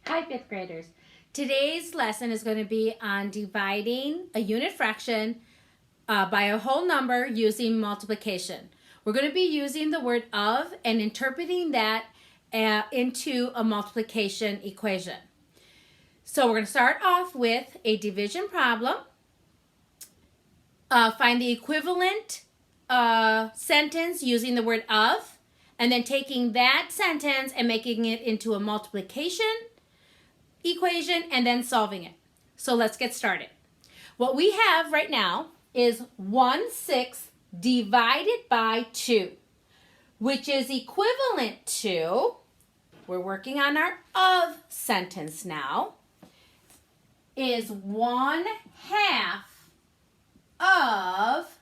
Hi, fifth graders. Today's lesson is going to be on dividing a unit fraction by a whole number using multiplication. We're going to be using the word of and interpreting that into a multiplication equation. So we're going to start off with a division problem. Find the equivalent sentence using the word of, and then taking that sentence and making it into a multiplication equation and then solving it. So let's get started. What we have right now is 1/6 divided by 2, which is equivalent to, we're working on our of sentence now, is 1/2 of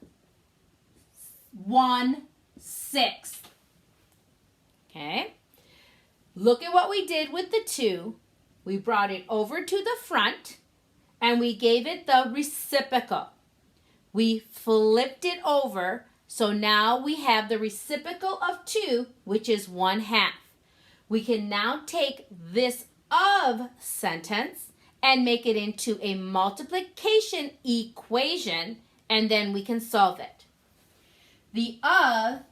1/6. Okay? Look at what we did with the 2. We brought it over to the front and we gave it the reciprocal. We flipped it over, so now we have the reciprocal of 2, which is 1/2. We can now take this of sentence and make it into a multiplication equation, and then we can solve it. The of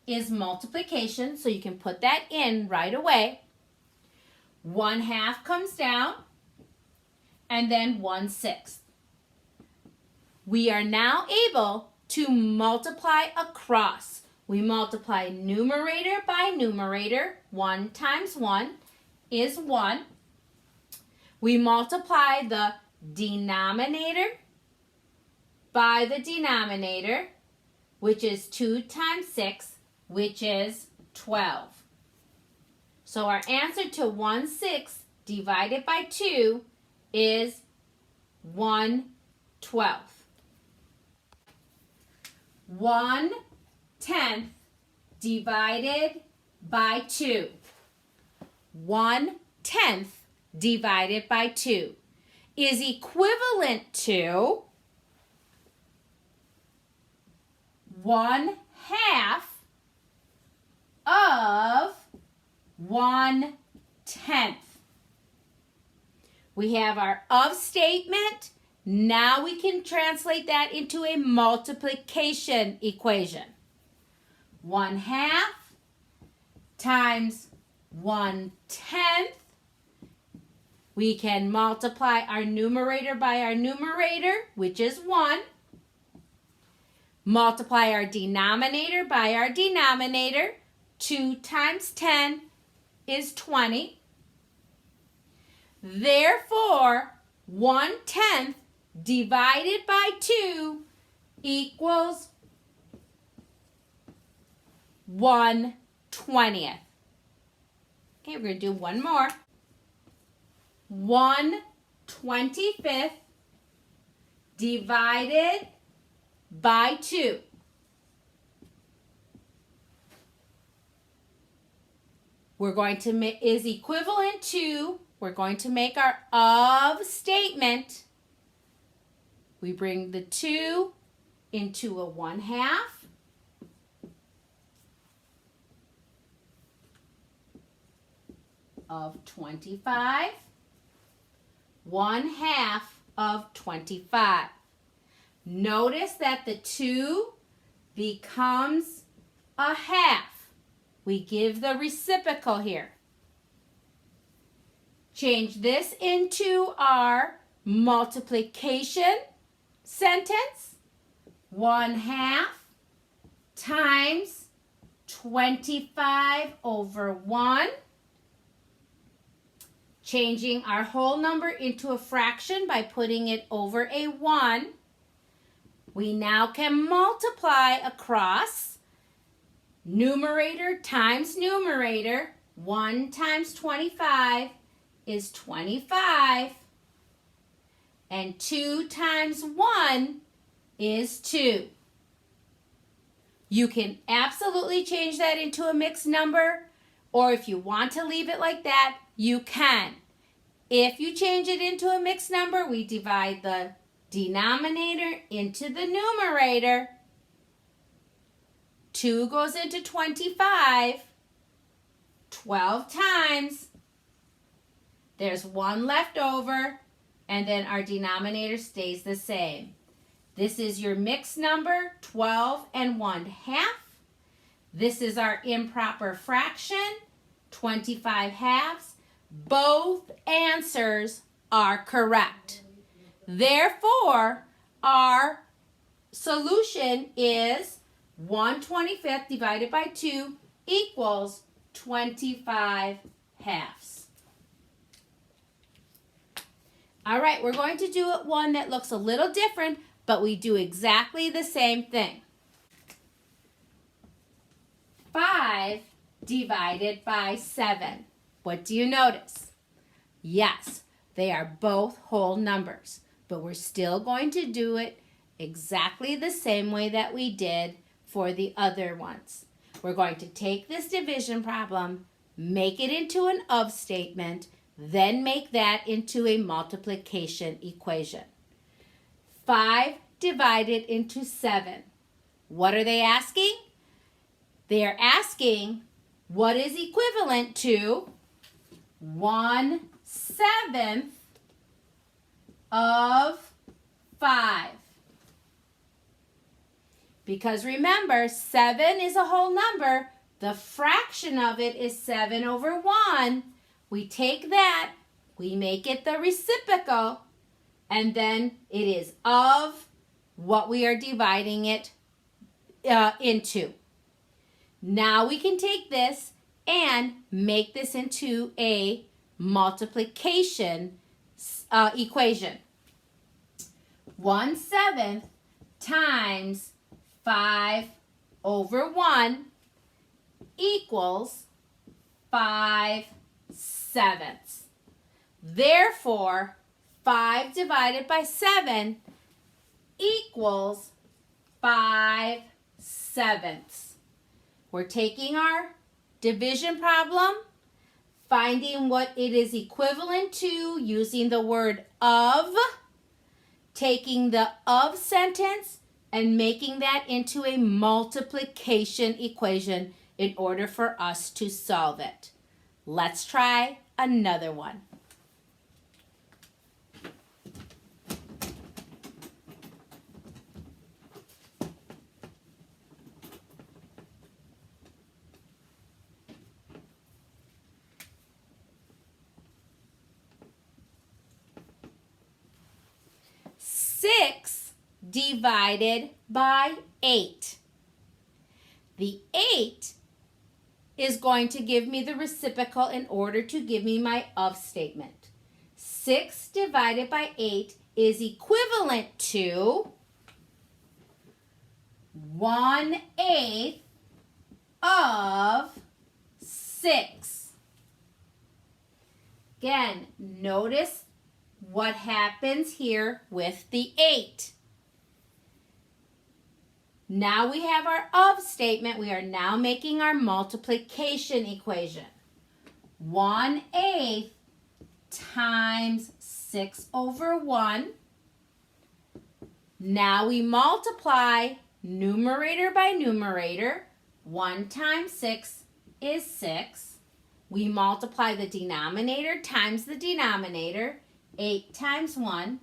is multiplication, so you can put that in right away. 1/2 comes down, and then 1/6. We are now able to multiply across. We multiply numerator by numerator. 1 times 1 is 1. We multiply the denominator by the denominator, which is 2 times 6, which is 12. So our answer to 1/6 divided by 2 is 1/12. 1/10 divided by 2. 1/10 divided by 2 is equivalent to 1/2 of 1/10. We have our of statement. Now we can translate that into a multiplication equation. 1/2 times 1/10. We can multiply our numerator by our numerator, which is 1. Multiply our denominator by our denominator. 2 times 10 is 20. Therefore, 1/10 divided by 2 equals 1/20. Okay, we're going to do one more. 1/25 divided by 2. We're going to is equivalent to, we're going to make our of statement. We bring the 2 into a 1/2. Of 25. 1/2 of 25. Notice that the 2 becomes a half. We give the reciprocal here. Change this into our multiplication sentence. 1/2 times 25 over 1. Changing our whole number into a fraction by putting it over a 1. We now can multiply across. Numerator times numerator. 1 times 25 is 25. And 2 times 1 is 2. You can absolutely change that into a mixed number, or if you want to leave it like that, you can. If you change it into a mixed number, we divide the denominator into the numerator. 2 goes into 25 12 times. There's 1 left over, and then our denominator stays the same. This is your mixed number, 12 and 1/2. This is our improper fraction, 25 halves. Both answers are correct. Therefore, our solution is 1/25 divided by 2 equals 25 halves. All right, we're going to do one that looks a little different, but we do exactly the same thing. 5 divided by 7. What do you notice? Yes, they are both whole numbers, but we're still going to do it exactly the same way that we did for the other ones. We're going to take this division problem, make it into an of statement, then make that into a multiplication equation. 5 divided into 7. What are they asking? They are asking what is equivalent to 1/7 of 5. Because remember, 7 is a whole number. The fraction of it is 7 over 1. We take that, we make it the reciprocal, and then it is of what we are dividing it into. Now we can take this and make this into a multiplication equation. 1/7 times 5 over 1 equals 5/7. Therefore, 5 divided by 7 equals 5/7. We're taking our division problem, finding what it is equivalent to using the word of, taking the of sentence, and making that into a multiplication equation in order for us to solve it. Let's try another one. Divided by 8. The 8 is going to give me the reciprocal in order to give me my of statement. 6 divided by 8 is equivalent to 1/8 of 6. Again, notice what happens here with the 8. Now we have our of statement. We are now making our multiplication equation. 1/8 times 6 over 1. Now we multiply numerator by numerator. 1 times 6 is 6. We multiply the denominator times the denominator. 8 times 1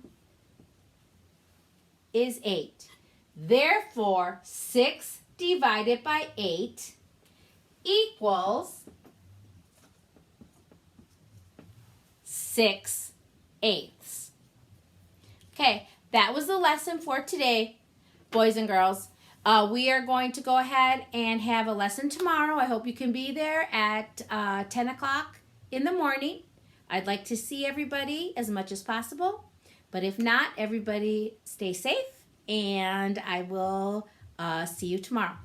is 8. Therefore, 6 divided by 8 equals 6/8. Okay, that was the lesson for today, boys and girls. We are going to go ahead and have a lesson tomorrow. I hope you can be there at 10 o'clock in the morning. I'd like to see everybody as much as possible. But if not, everybody stay safe, and I will see you tomorrow.